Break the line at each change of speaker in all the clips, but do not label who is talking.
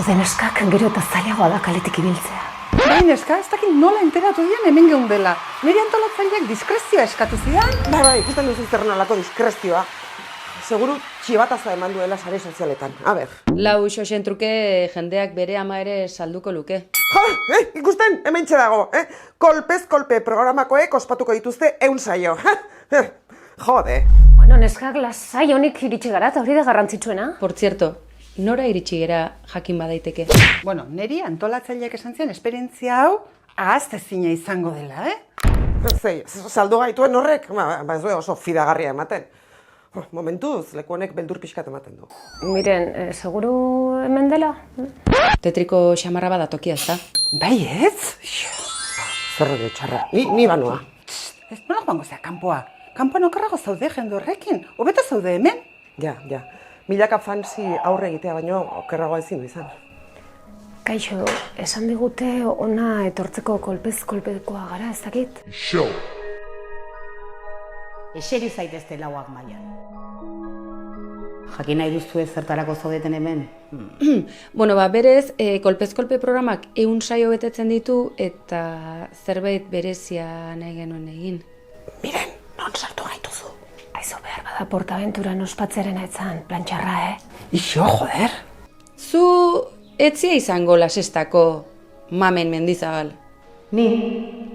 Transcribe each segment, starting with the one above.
Jode, neskak, gero eta zailagoa da kaletik ibiltzea.
Bai, neska, ez dakit nola enteratu dian hemen geundela. Nire antolatzaileak diskrezioa eskatu zidan.
Bai, ikusten duzu zer nolako diskrezioa. Seguru txibataza eman duela sare sozialetan. A ber.
Lau xoxen truke jendeak bere ama ere salduko luke.
Ja, ikusten, hemen dago, Kolpez kolpe programakoek ospatuko dituzte 100 saio. Jode.
Bueno, neskak, lasai honik iritsi gara, eta hori da garrantzitsuena.
Por cierto, nora iritsi gera jakin badaiteke?
Bueno, niri antolatzaileak esan zian esperientzia hau ahaztezina izango dela,
Zei, saldu gaituen horrek, ez du oso fidagarria ematen. Momentuz, leku honek beldur pixkat ematen du.
Miren, seguru hemen dela?
Tetriko xamarra bada tokia, ezta?
Bai ez?
Zer hori txarra, ni banoa.
Ez nola joango zea kanpoa. Kanpoan okerrago zaude jende horrekin. Hobeto zaude hemen?
Ja. Milaka fansi aurre egitea baino okerragoa ezin du izan.
Kaixo, esan digute ona etortzeko kolpez kolpekoa gara, ez dakit?
Eseri zaitezte lauak mailan. Jakin nahi duzue zertarako zaudeten hemen?
Bueno, berez, kolpez kolpe programak 100 saio betetzen ditu eta zerbait berezia nahi genuen egin.
Miren, non sartu gaituzu.
Aizu behar bada Portaventuran ospatzearen etzan, plantxarra,
Ixo, joder.
Zu etzia izango lasestako Mamen Mendizabal.
Ni,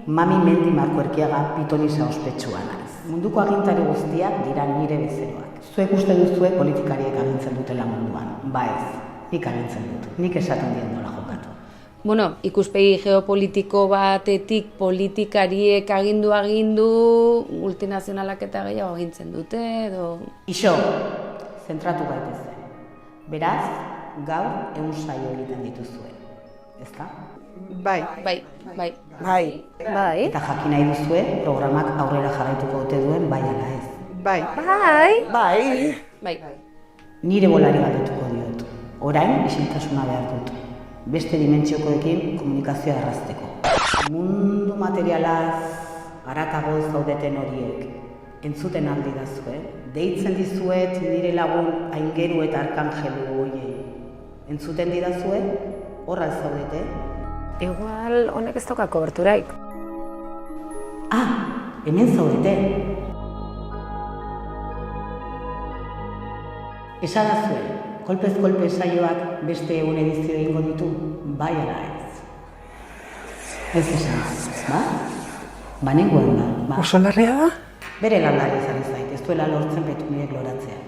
Mami Mendi Marko Erkiaga pitoniza ospetsua naiz. Munduko agintari guztiak dira nire bezeroak. Zuek uste duzue politikariek agintzen dutela munduan. Ba ez, nik agintzen dut. Nik esaten dien nola jokatu.
Bueno, ikuspegi geopolitiko batetik politikariek agindu, multinazionalak eta gehiago agintzen dute, edo...
Ixo, zentratu gaitezte. Beraz, gaur 100 saio egiten dituzue. Ezta?
Bai.
Bai.
Eta jakin nahi duzue programak aurrera jarraituko dute duen bai ala ez.
Bai.
Nire bolari galdetuko diot. Orain isiltasuna behar dut. Beste dimentsioko komunikazioa errazteko. Mundu materialaz haratago zaudeten horiek. Entzuten aldi dazue. Deitzen dizuet nire lagun Aingeru eta Arkangelu horiei. Entzuten didazue? Horra zaudete?
Igual honek ez dauka koberturaik.
Hemen zaudete. Esadazue, kolpez kolpe saioak beste 100 edizio egingo ditu, bai ala ez. Ez esan, ba? Banengoan ba.
Oso larria da?
Bere landari izan zait, ez duela lortzen Petuniek loratzea.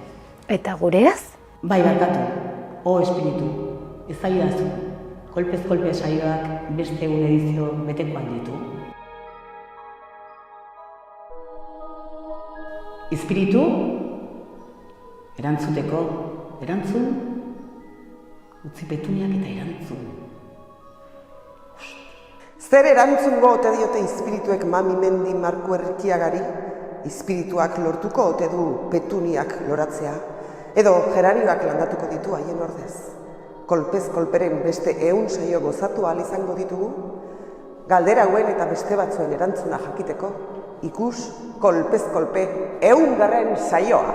Eta gureaz?
Bai, barkatu, espiritu, ez zaidazu. Kolpez kolpe saioak beste 100 edizio betekoan ditu. Espiritu, erantzun, utzi Petuniak eta erantzun.
Zer erantzungo ote diote espirituek Mami Mendi Marko Erkiagari? Espirituak lortuko ote du Petuniak loratzea? Edo geranioak landatuko ditu haien ordez? Kolpez kolperen beste 100 saio gozatu ahal izango ditugu? Galdera hauen eta beste batzuen erantzuna jakiteko, ikus kolpez kolpe 100. saioa.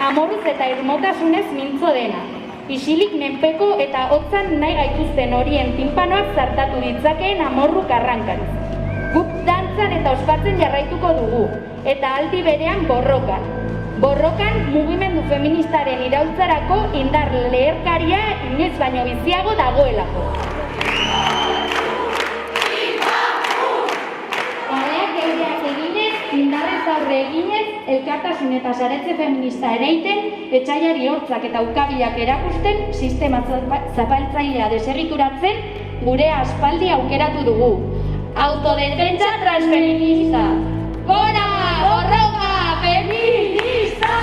Amorruz eta irmotasunez mintzo dena. Isilik menpeko eta hotzan nahi gaituzten horien tinpanoak zartatu ditzakeen amorru karrankariz. Guk dantzan eta ospatzen jarraituko dugu, eta aldi berean borrokan. Borrokan mugimendu feministaren iraultzarako indar leherkaria inoiz baino biziago dagoelako. Kaleak eureak eginez indarrez aurre eginez, elkartasun eta saretze feminista ereiten, etxaiari hortzak eta ukabilak erakusten, sistema zapaltzailea deserrituratzen, gure aspaldi aukeratu dugu. Autodefentsa transfeminista! Gora borroka feminista!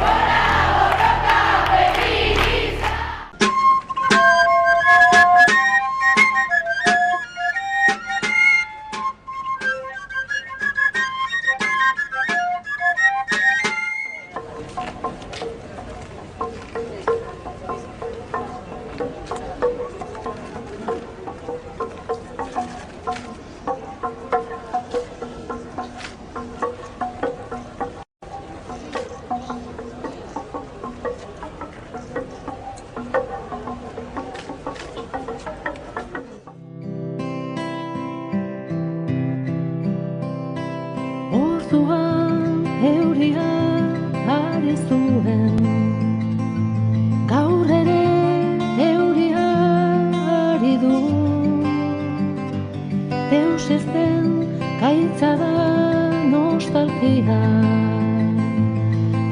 Gora borroka feminista!
Orduan euria ari zuen, gaur ere euria ari du. Deus ez den gaitza da nostalgia,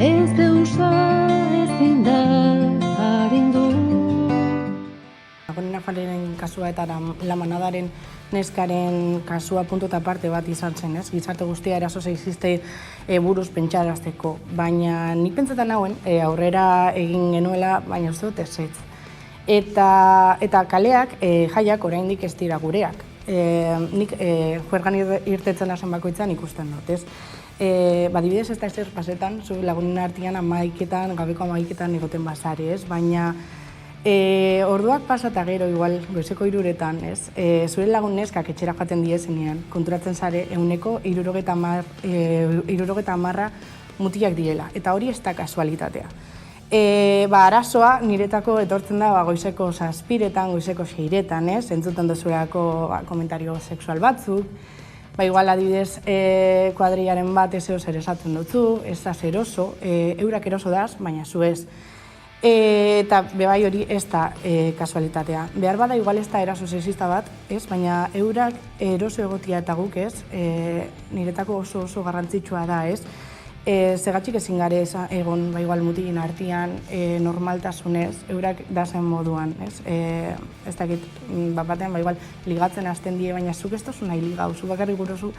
ez deusa ezin da arindu.
Nafarren kasua eta Lamanadaren neskaren kasua puntu eta parte bat izan zen, ez? Gizarte guztia eraso zaizizte buruz pentsarazteko, baina nik pentsetan nauen aurrera egin genuela, baina uste dut ezetz. Eta kaleak, jaiak oraindik ez dira gureak. Nik juergan irtetzen hasen bakoitzan ikusten dut, ez? Badibidez ez da ezer pasetan, zu lagunen artean amaiketan, gabeko amaiketan egoten bazari, ez? Baina orduak pasata gero, igual, goizeko 3:00, ez? Zure lagun neskak etxera joaten diezenean, konturatzen zare, 70% mutilak direla, eta hori ez da kasualitatea. Arazoa niretako etortzen da goizeko 7:00, goizeko 6:00, ez? Entzuten duzulako komentario sexual batzuk, igual adibidez kuadrillaren bat ez zer esatzen dutzu, ez da eroso, eurak eroso daz, baina zu ez. Eta bebai hori ez da kasualitatea. Behar bada igual ez da eraso sexista bat, ez? Baina eurak eroso egotia eta guk ez, niretako oso garrantzitsua da, ez? Zegatxik ezin gare egon igual mutilin artean normaltasunez, eurak dazen moduan, ez? Ez dakit, batean igual ligatzen hasten die, baina zuk ez tozu nahi ligau, zu bakarrik gurozu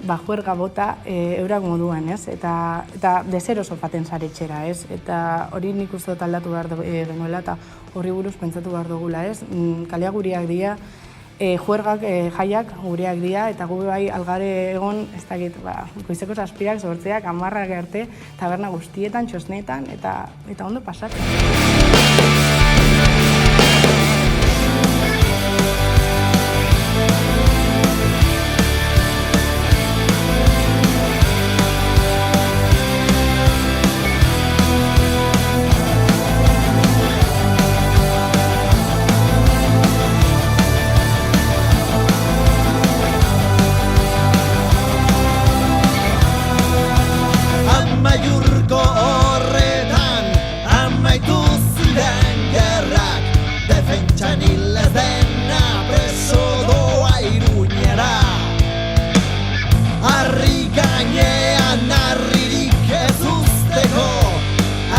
juerga bota eurak moduan, ez? Eta deseroso faten zaretxera, ez? Eta hori nik uste dut aldatu behar genuela eta horri buruz pentsatu behar dugula, ez? Kalea gureak dira, juergak, jaiak gureak dira, eta gu bai algare egon, ez dakit, goizeko 7:00, 8:00, 10:00 arte, taberna guztietan, txosnetan, eta ondo pasatzen.
Amaiurko horretan amaitu ziren gerrak, defentsan hil ez dena preso doa Iruñera. Harri gainean harririk ez uzteko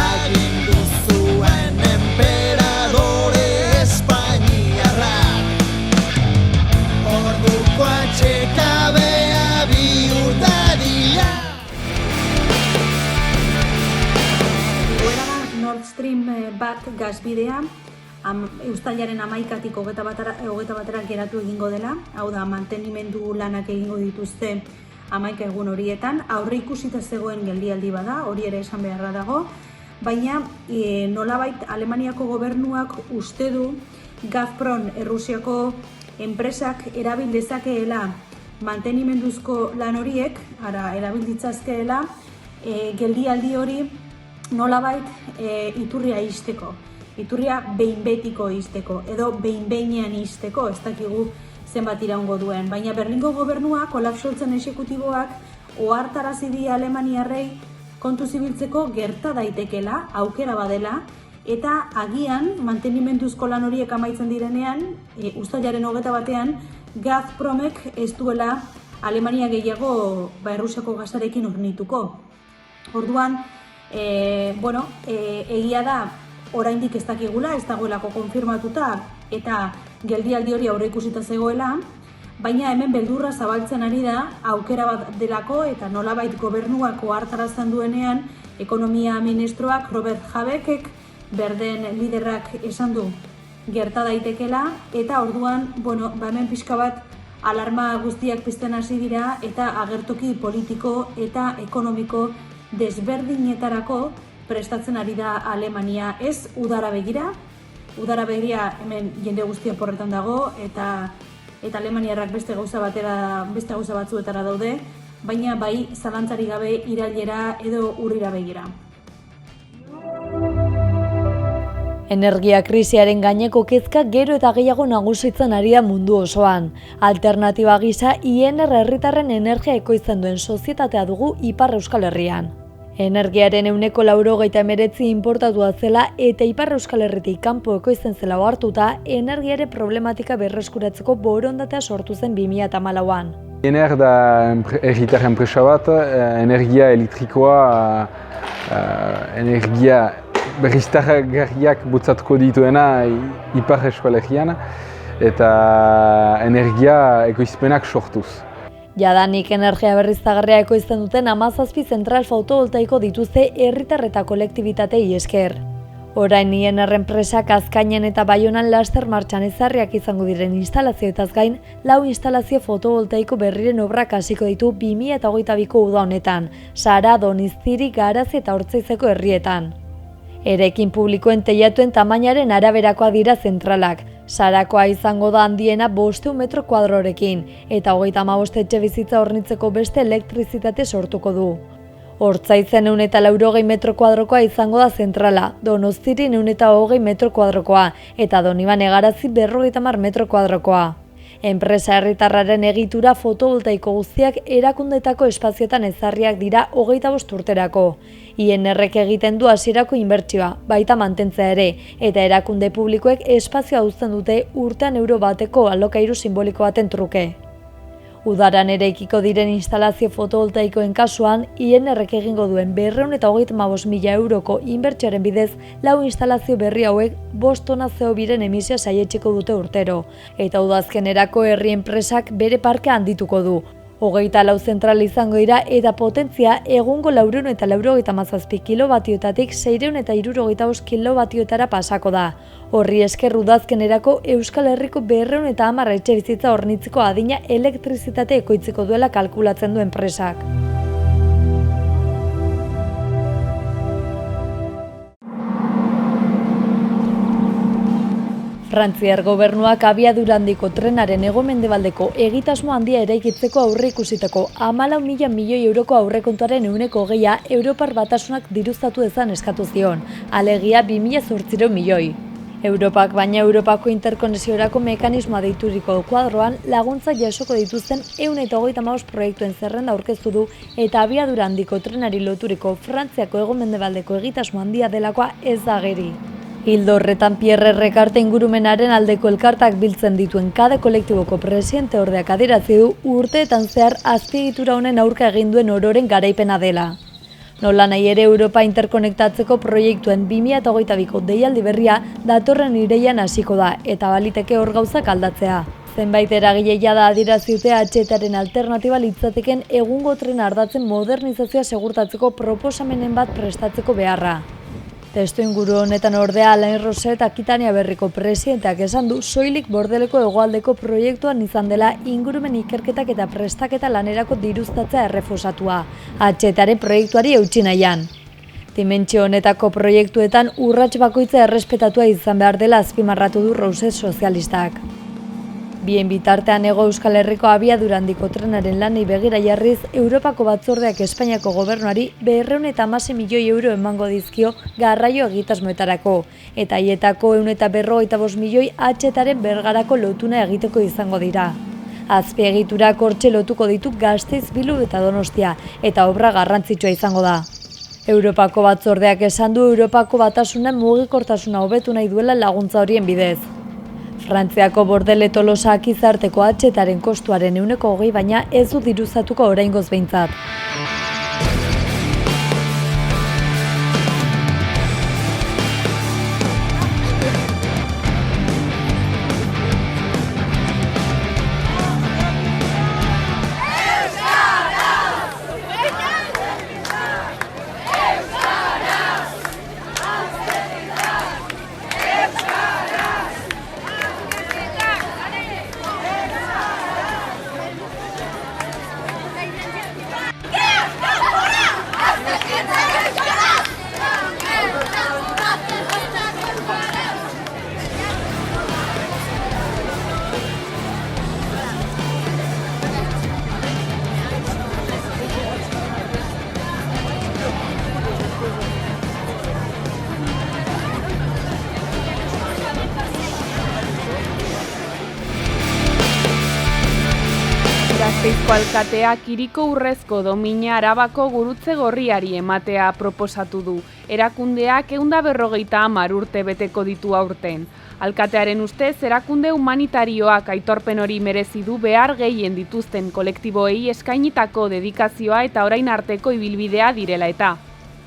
agindu zuen enperadore espainiarrak. Orduko atxekabea bihurtaria.
Nord Stream bat gazbidea uztailaren 11-tik 21-ra geratu egingo dela, hau da, mantenimendu lanak egingo dituzte 11 egun horietan, aurre ikusita zegoen geldialdi bada, hori ere esan beharra dago, baina nolabait Alemaniako gobernuak uste du Gazprom Errusiako enpresak erabil dezakeela mantenimenduzko lan horiek, erabil ditzazkeela geldialdi hori nolabait iturria izteko, iturria behin-betiko izteko, edo behin-behinean izteko, ez dakigu zenbat iraungo duen. Baina Berlingo gobernuak, Olaf Scholzen exekutiboak, ohartarazi die Alemaniarrei kontu zibiltzeko gerta daitekela, aukera badela, eta agian mantenimenduzko lan horiek amaitzen direnean, uztailaren 21-ean, Gazpromek ez duela Alemania gehiago Errusiako gasarekin hornituko. Orduan, egia da, oraindik ez dakigula, ez dagoelako konfirmatuta eta geldialdi hori aurreikusita zegoela, baina hemen beldurra zabaltzen ari da aukera bat delako eta nolabait gobernuak ohartarazten duenean ekonomia ministroak Robert Habekek berden liderrak esan du gerta daitekela eta orduan, hemen pixka bat alarma guztiak pizten hasi dira eta agertoki politiko eta ekonomiko desberdinetarako prestatzen ari da Alemania. Ez udara begira hemen jende guztia porretan dago eta alemaniarrak beste gauza batzuetara daude, baina bai zalantzari gabe irailera edo urrira begira.
Energia krisiaren gaineko kezka gero eta gehiago nagusitzen ari da mundu osoan. Alternatiba gisa, INR herritarren energia ekoizten duen sozietatea dugu Ipar Euskal Herrian. Energiaren 89% inportatua zela eta Ipar Euskal Herritik kanpo ekoizten zela ohartuta, energiaren problematika berreskuratzeko borondatea sortu zen 2014an.
INR da herritar enpresa bat, energia elektrikoa, energia berriztagarriak bultzatuko dituena Ipar Euskal Herrian eta energia ekoizpenak sortuz.
Jadanik energia berriztagarria ekoizten duten 17 zentral fotovoltaiko dituzte herritar eta kolektibitatei esker. Orain INR enpresak Azkainen eta Baionan laster martxan ezarriak izango diren instalazioetaz gain, 4 instalazio fotovoltaiko berriren obrak hasiko ditu 2022ko uda honetan, Sara, Doniztiri, Garazi eta Ortzaizeko herrietan. Eraikin publikoen teilatuen tamainaren araberakoa dira zentralak. Sarakoa izango da handiena 500 metro kuadrorekin eta 35 etxebizitza hornitzeko beste elektrizitate sortuko du. Ortzaizen 180 metro kuadrokoa izango da zentrala, Donostirin 120 metro kuadrokoa eta Donibane Garazi 50 metro kuadrokoa. Enpresa herritarraren egitura fotovoltaiko guztiak erakundetako espazioetan ezarriak dira 25 urterako. INRek egiten du hasierako inbertsioa, baita mantentzea ere, eta erakunde publikoek espazioa uzten dute urtean euro bateko alokairu simboliko baten truke. Udaran eraikiko diren instalazio fotovoltaikoen kasuan, INRek egingo duen 235.000 euroko inbertsioaren bidez, 4 instalazio berri hauek 5 tona CO2-ren emisioa saietsiko dute urtero, eta udazkenerako herri enpresak bere parkea handituko du. 24 zentral izango dira eta potentzia egungo 497 kilobatioetatik 675 kilobatioetara pasako da. Horri esker udazkenerako Euskal Herriko 210 etxebizitza hornitzeko adina elektrizitate ekoitziko duela kalkulatzen du enpresak. Frantziar gobernuak abiadura handiko trenaren hego-mendebaldeko egitasmo handia eraikitzeko aurreikusitako 14.000 milioi euroko aurrekontuaren 20% Europar Batasunak diruztatu dezan eskatu zion, alegia 2.800 milioi. Europak baina Europako interkonexiorako mekanismoa deituriko kuadroan laguntza jasoko dituzten 125 proiektuen zerrenda aurkeztu du eta abiadura handiko trenari loturiko Frantziako hego-mendebaldeko egitasmo handia delakoa ez da ageri. Ildo horretan Pierre Recarte ingurumenaren aldeko elkartak biltzen dituen KADE kolektiboko presidente ordeak adierazi du urteetan zehar azpiegitura honen aurka egin duen ororen garaipena dela. Nola nahi ere Europa interkonektatzeko proiektuen 2022ko deialdi berria datorren irailean hasiko da eta baliteke hor gauzak aldatzea. Zenbait eragile jada adierazi dute HTaren alternatiba litzateken egungo trena ardatzen modernizazioa segurtatzeko proposamenen bat prestatzeko beharra. Testu inguru honetan ordea Alain Roset Akitania Berriko presidenteak esan du soilik Bordeleko hegoaldeko proiektuan izan dela ingurumen ikerketak eta prestaketa lanerako diruztatzea errefusatua, HTaren proiektuari eutsi nahian. Dimentsio honetako proiektuetan urrats bakoitza errespetatua izan behar dela azpimarratu du Roset sozialistak. Bien bitartean Hego Euskal Herriko abiadura handiko trenaren lanei begira jarriz, Europako batzordeak Espainiako gobernuari 216 milioi euro emango dizkio garraio egitasmoetarako, eta haietako 155 milioi HTaren Bergarako lotuna egiteko izango dira. Azpiegiturak hortxe lotuko ditu Gasteiz, Bilbo eta Donostia, eta obra garrantzitsua izango da. Europako batzordeak esan du Europako batasunen mugikortasuna hobetu nahi duela laguntza horien bidez. Frantziako Bordele Tolosa Akizarteko atxetaren kostuaren 20%, baina ez du diruzatuko oraingoz behintzat.
Gasteizko alkateak hiriko urrezko domina Arabako Gurutze Gorriari ematea proposatu du. Erakundeak 150 urte beteko ditu aurten. Alkatearen ustez, erakunde humanitarioak aitorpen hori merezi du behar gehien dituzten kolektiboei eskainitako dedikazioa eta orain arteko ibilbidea direla eta.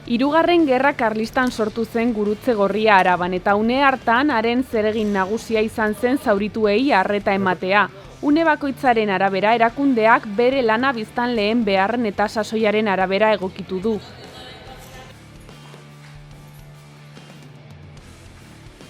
Hirugarren Gerra Karlistan sortu zen Gurutze Gorria Araban eta une hartan haren zeregin nagusia izan zen zaurituei arreta ematea. Une bakoitzaren arabera erakundeak bere lana biztanleen beharren eta sasoiaren arabera egokitu du.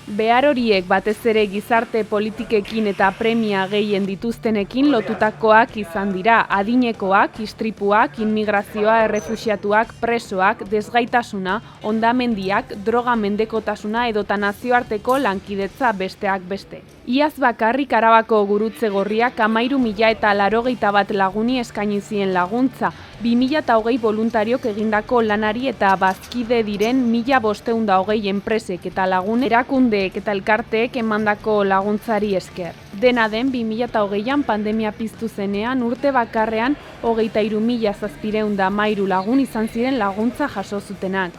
Behar horiek batez ere gizarte politikekin eta premia gehien dituztenekin lotutakoak izan dira, adinekoak, istripuak, inmigrazioa, errefuxiatuak, presoak, desgaitasuna, hondamendiak, droga mendekotasuna edota nazioarteko lankidetza besteak beste. Iaz bakarrik Arabako Gurutze Gorriak 13.081 laguni eskaini zien laguntza, 2020 voluntariok egindako lanari eta bazkide diren 1.520 enpresek eta lagun erakundeek eta elkarteek emandako laguntzari esker. Dena den 2020an pandemia piztu zenean urte bakarrean 23.713 lagun izan ziren laguntza jaso zutenak.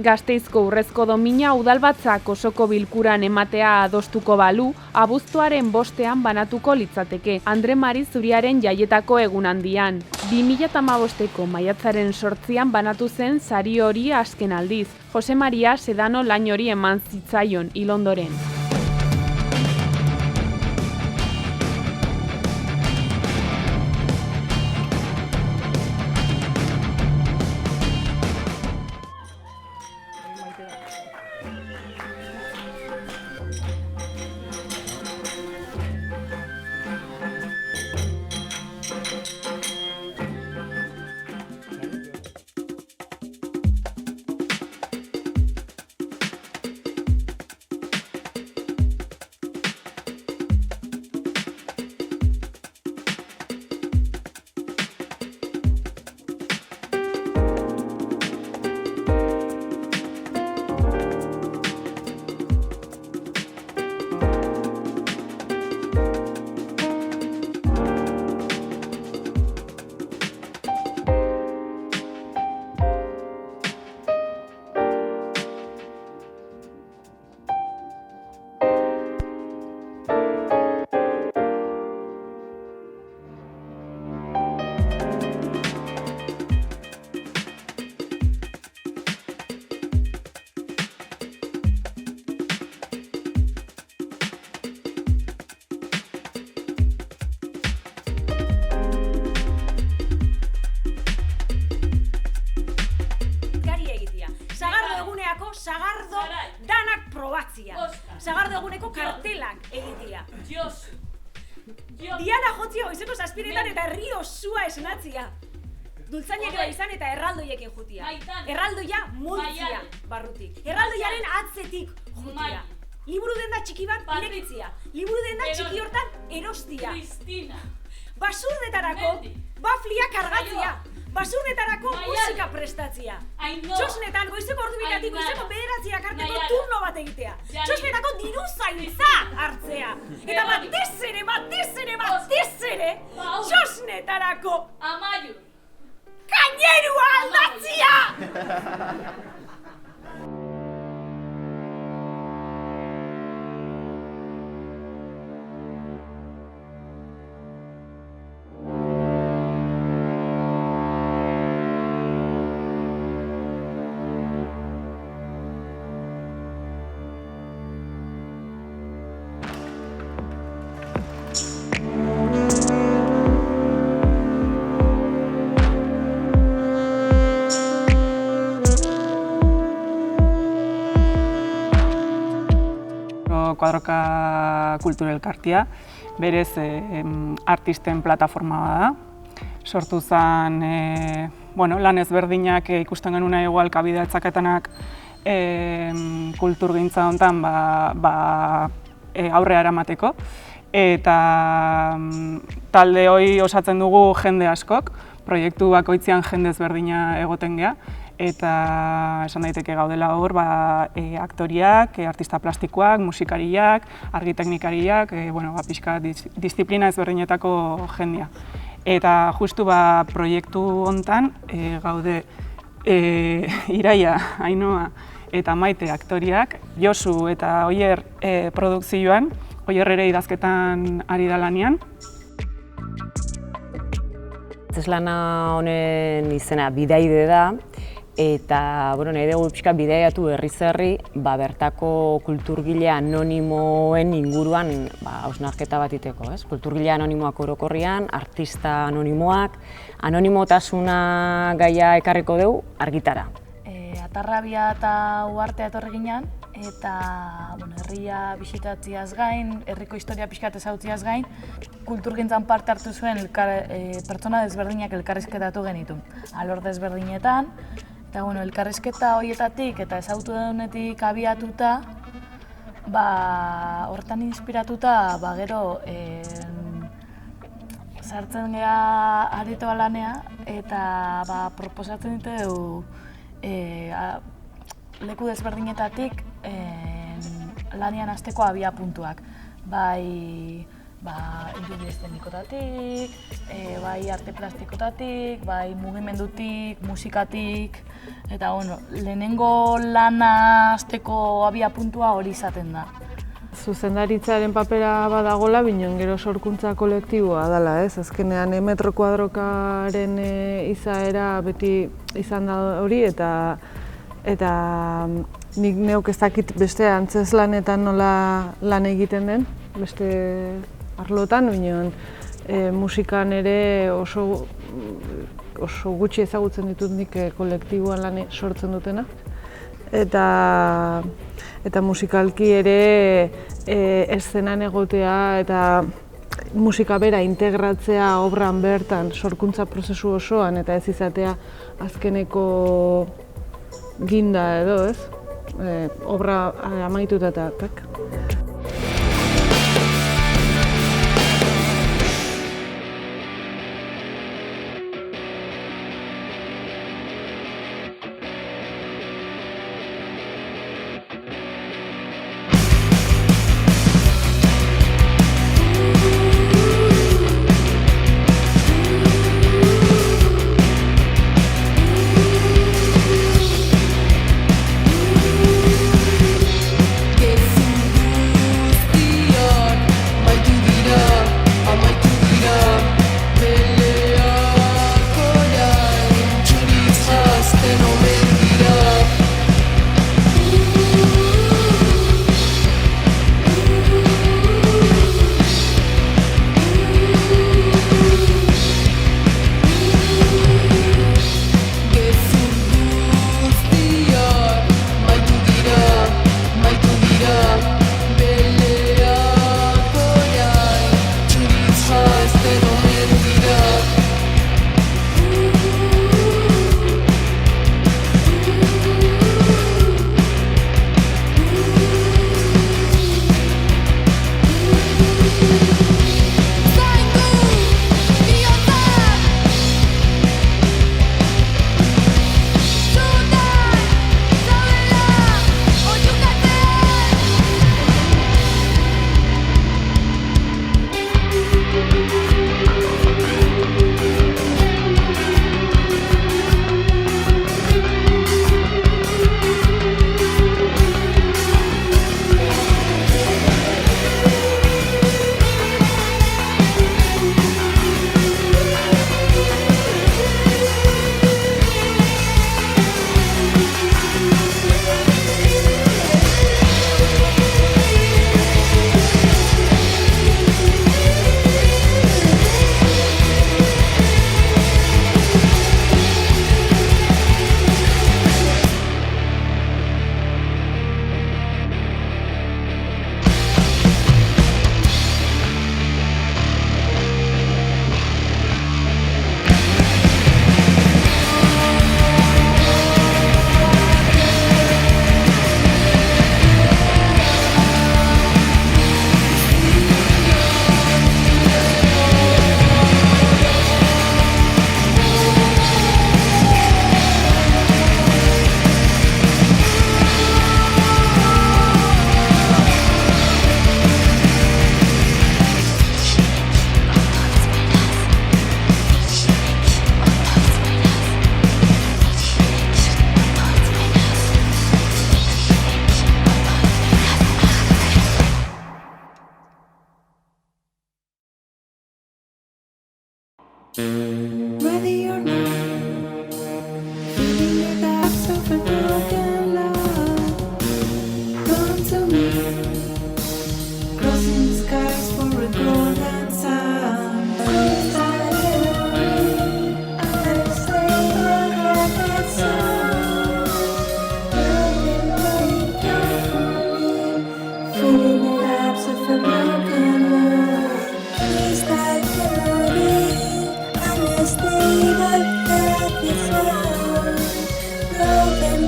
Gasteizko urrezko domina udalbatzak osoko bilkuran ematea adostuko balu, abuztuaren 5ean banatuko litzateke, Andre Mari Zuriaren jaietako egun handian. 2015ko maiatzaren 8ean banatu zen sari hori azken aldiz. Jose Maria Sedano lain hori eman zitzaion hil ondoren.
Sagardo danak probatzia. Sagardo eguneko kartelak egitea. Diana jotzia goizeko 7etan eta herri osua esnatzia. Dultzainek izan eta erraldoiekin jutia. Erraldoia multzia barrutik. Erraldoiaren atzetik jutia. Liburu denda txiki bat irekitzia. Liburu denda txiki hortan erostia. Basurdetarako baflia kargatzia. Basurnetarako musika prestatzia. Txosnetan goizeko ordubitatik goizeko 9 arteko turno bat egitea. Txosnetako diru zaintza hartzea. Eta batez ere, txosnetarako kainerua aldatzia!
Kuadroka kulturelkartia, berez artisten plataforma da. Sortu zen lan ezberdinak ikusten genuna igual kabida etzaketanak kulturgintza honetan aurrera eramateko. Eta talde hori osatzen dugu jende askok, proiektu bakoitzean jende ezberdina egoten gea, eta esan daiteke gaudela hor aktoriak, artista plastikoak, musikariak, argiteknikariak, pixka disiplina ezberdinetako jendea. Eta justu proiektu hontan gaude Iraia, Ainoa eta Maite aktoriak, Josu eta Oier produkzioan, Oier ere idazketan ari da lanean.
Lana honen izena Bidaide da, eta nahi dugu pixka bidaiatu herriz-herri bertako kulturgile anonimoen inguruan hausnarketa bat iteko. Kulturgile anonimoak orokorrian, artista anonimoak, anonimotasuna gaia ekarriko dugu argitara.
Atarrabia eta uhartea etorri ginen, eta herria bisitatziaz gain, herriko historia pixkat ezautziaz gain, kulturgintzan parte hartu zuen pertsona desberdinak elkarrizketatu genitu. Alor desberdinetan, eta elkarrizketa horietatik eta ezautu denetik abiatuta, hortan inspiratuta, gero sartzen geha aritoa lanea, eta proposatzen ditugu leku desberdinetatik lanean hasteko abia puntuak. Bai irudi eszenikotatik, bai arte plastikotatik, bai mugimendutik, musikatik, eta lehenengo lana hasteko abia puntua hori izaten da.
Zuzendaritzaren papera badagola, binen gero sorkuntza kolektiboa dela, ez? Azkenean metro kuadrokaren izaera beti izan da hori, eta nik neuk ez dakit beste antzeslanetan nola lan egiten den, beste arlotan, binen musikan ere oso gutxi ezagutzen ditut nik kolektiboan lan sortzen dutena. Eta musikalki ere eszenan egotea eta musika bera integratzea obran bertan, sorkuntza prozesu osoan, eta ez izatea azkeneko ginda edo, ez? Obra amaituta eta tak.
Que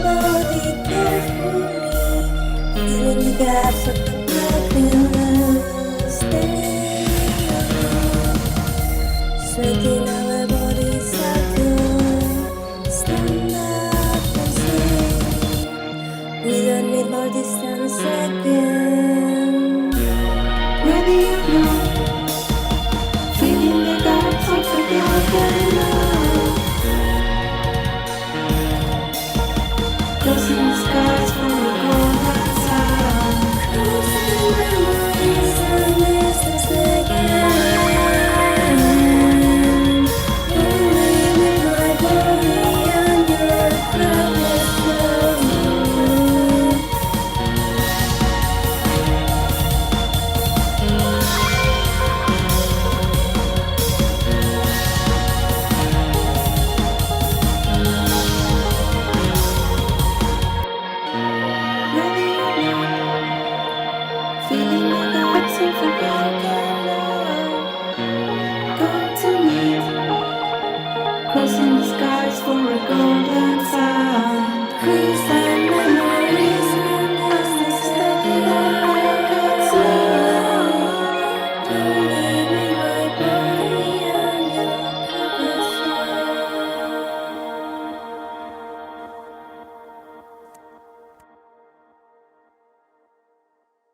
body carefully, filling the gaps of the brokenness. Sweating our bodies out there, stand up and say, we don't need more distance again. Ready or not, filling the gaps of the broken love, crossing the skies for a golden sun, crossing the memories and distance again. Only with my body and your promise flow. Feeling the gaps of a broken love, going to meet, crossing the skies for a golden sun.